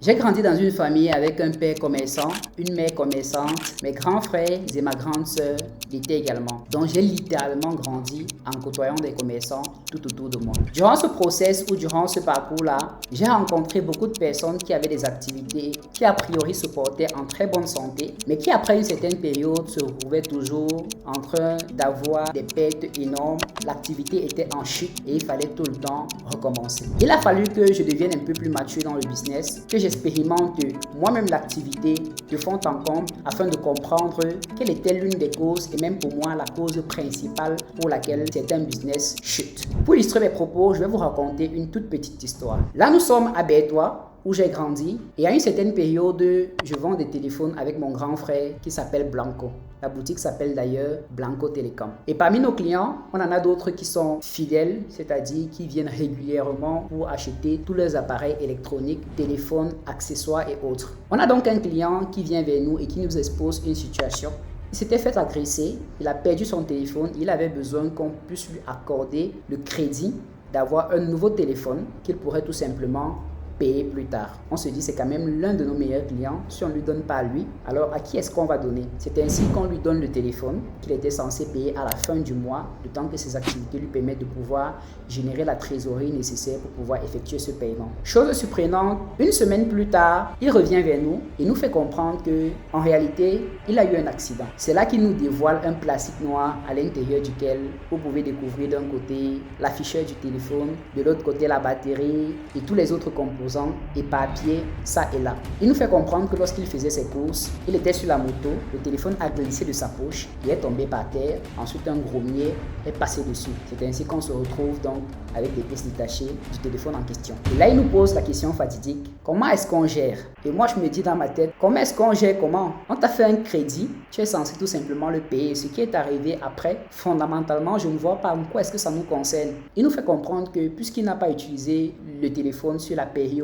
J'ai grandi dans une famille avec un père commerçant, une mère commerçante, mes grands frères et ma grande sœur l'étaient également. Donc j'ai littéralement grandi en côtoyant des commerçants tout autour de moi. Durant ce process ou durant ce parcours-là, j'ai rencontré beaucoup de personnes qui avaient des activités qui a priori se portaient en très bonne santé, mais qui après une certaine période se retrouvaient toujours en train d'avoir des pertes énormes. L'activité était en chute et il fallait tout le temps recommencer. Il a fallu que je devienne un peu plus mature dans le business, que j'expérimente moi-même l'activité de fond en comble afin de comprendre quelle était l'une des causes et même pour moi la cause principale pour laquelle certains business chutent. Pour illustrer mes propos, je vais vous raconter une toute petite histoire. Là, nous sommes à Bertois, où j'ai grandi, et à une certaine période, je vends des téléphones avec mon grand frère qui s'appelle Blanco. La boutique s'appelle d'ailleurs Blanco Télécom. Et parmi nos clients, on en a d'autres qui sont fidèles, c'est-à-dire qui viennent régulièrement pour acheter tous leurs appareils électroniques, téléphones, accessoires et autres. On a donc un client qui vient vers nous et qui nous expose une situation. Il s'était fait agresser, il a perdu son téléphone, il avait besoin qu'on puisse lui accorder le crédit d'avoir un nouveau téléphone qu'il pourrait tout simplement payer plus tard. On se dit c'est quand même l'un de nos meilleurs clients. Si on ne lui donne pas à lui, alors à qui est-ce qu'on va donner? C'est ainsi qu'on lui donne le téléphone qu'il était censé payer à la fin du mois, le temps que ses activités lui permettent de pouvoir générer la trésorerie nécessaire pour pouvoir effectuer ce paiement. Chose surprenante, une semaine plus tard, il revient vers nous et nous fait comprendre que en réalité, il a eu un accident. C'est là qu'il nous dévoile un plastique noir à l'intérieur duquel vous pouvez découvrir d'un côté l'afficheur du téléphone, de l'autre côté la batterie et tous les autres composants et papier, ça et là. Il nous fait comprendre que lorsqu'il faisait ses courses, il était sur la moto, le téléphone a glissé de sa poche, il est tombé par terre, ensuite un gros mier est passé dessus. C'est ainsi qu'on se retrouve donc avec des pièces détachées du téléphone en question. Et là, il nous pose la question fatidique, comment est-ce qu'on gère? Et moi, je me dis dans ma tête, comment est-ce qu'on gère comment? On t'a fait un crédit, tu es censé tout simplement le payer. Ce qui est arrivé après, fondamentalement, je ne vois pas en quoi est-ce que ça nous concerne. Il nous fait comprendre que puisqu'il n'a pas utilisé le téléphone sur la période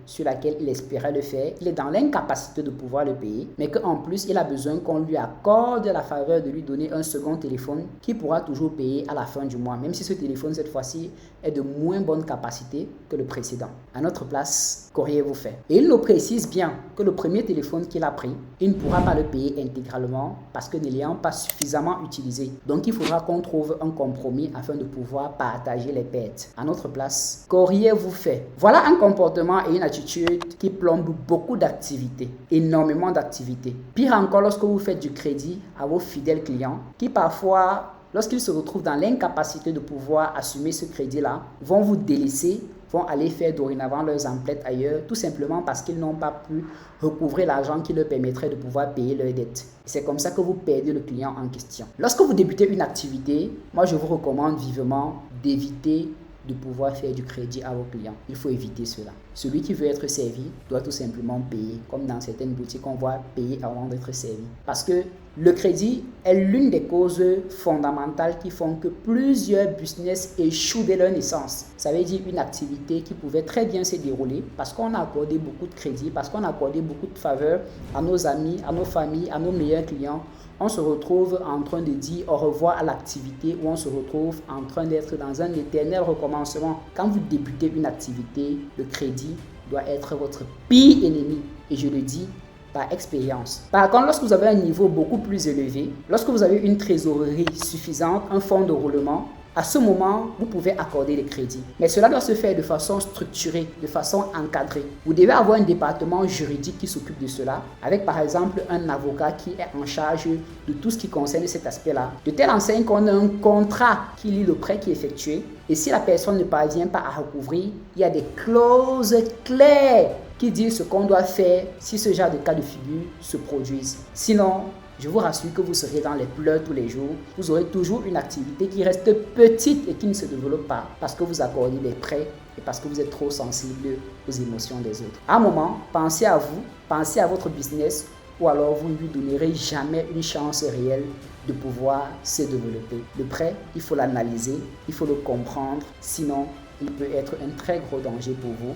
sur laquelle il espérait le faire, il est dans l'incapacité de pouvoir le payer, mais qu'en plus, il a besoin qu'on lui accorde la faveur de lui donner un second téléphone qui pourra toujours payer à la fin du mois, même si ce téléphone, cette fois-ci, est de moins bonne capacité que le précédent. À notre place, qu'auriez-vous fait? Et il nous précise bien que le premier téléphone qu'il a pris, il ne pourra pas le payer intégralement parce que ne l'ayant pas suffisamment utilisé. Donc, il faudra qu'on trouve un compromis afin de pouvoir partager les pertes. À notre place, qu'auriez-vous fait? Voilà un comportement et une attitude qui plombe beaucoup d'activités, énormément d'activités. Pire encore lorsque vous faites du crédit à vos fidèles clients qui parfois, lorsqu'ils se retrouvent dans l'incapacité de pouvoir assumer ce crédit-là, vont vous délaisser, vont aller faire dorénavant leurs emplettes ailleurs, tout simplement parce qu'ils n'ont pas pu recouvrer l'argent qui leur permettrait de pouvoir payer leurs dettes. C'est comme ça que vous perdez le client en question. Lorsque vous débutez une activité, moi je vous recommande vivement d'éviter de pouvoir faire du crédit à vos clients. Il faut éviter cela. Celui qui veut être servi doit tout simplement payer, comme dans certaines boutiques, on voit payer avant d'être servi. Parce que le crédit est l'une des causes fondamentales qui font que plusieurs business échouent dès leur naissance. Ça veut dire une activité qui pouvait très bien se dérouler parce qu'on a accordé beaucoup de crédit, parce qu'on a accordé beaucoup de faveurs à nos amis, à nos familles, à nos meilleurs clients. On se retrouve en train de dire au revoir à l'activité ou on se retrouve en train d'être dans un éternel recommencement. Quand vous débutez une activité, le crédit doit être votre pire ennemi. Et je le dis par expérience. Par contre, lorsque vous avez un niveau beaucoup plus élevé, lorsque vous avez une trésorerie suffisante, un fonds de roulement, à ce moment, vous pouvez accorder des crédits. Mais cela doit se faire de façon structurée, de façon encadrée. Vous devez avoir un département juridique qui s'occupe de cela, avec par exemple un avocat qui est en charge de tout ce qui concerne cet aspect-là. De telle enseigne qu'on a un contrat qui lie le prêt qui est effectué. Et si la personne ne parvient pas à recouvrir, il y a des clauses claires qui disent ce qu'on doit faire si ce genre de cas de figure se produisent. Sinon, je vous rassure que vous serez dans les pleurs tous les jours. Vous aurez toujours une activité qui reste petite et qui ne se développe pas parce que vous accordez des prêts et parce que vous êtes trop sensible aux émotions des autres. À un moment, pensez à vous, pensez à votre business ou alors vous ne lui donnerez jamais une chance réelle de pouvoir se développer. Le prêt, il faut l'analyser, il faut le comprendre, sinon il peut être un très gros danger pour vous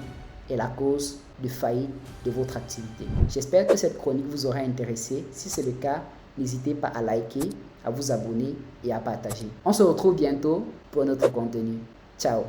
et la cause de faillite de votre activité. J'espère que cette chronique vous aura intéressé. Si c'est le cas, n'hésitez pas à liker, à vous abonner et à partager. On se retrouve bientôt pour notre contenu. Ciao!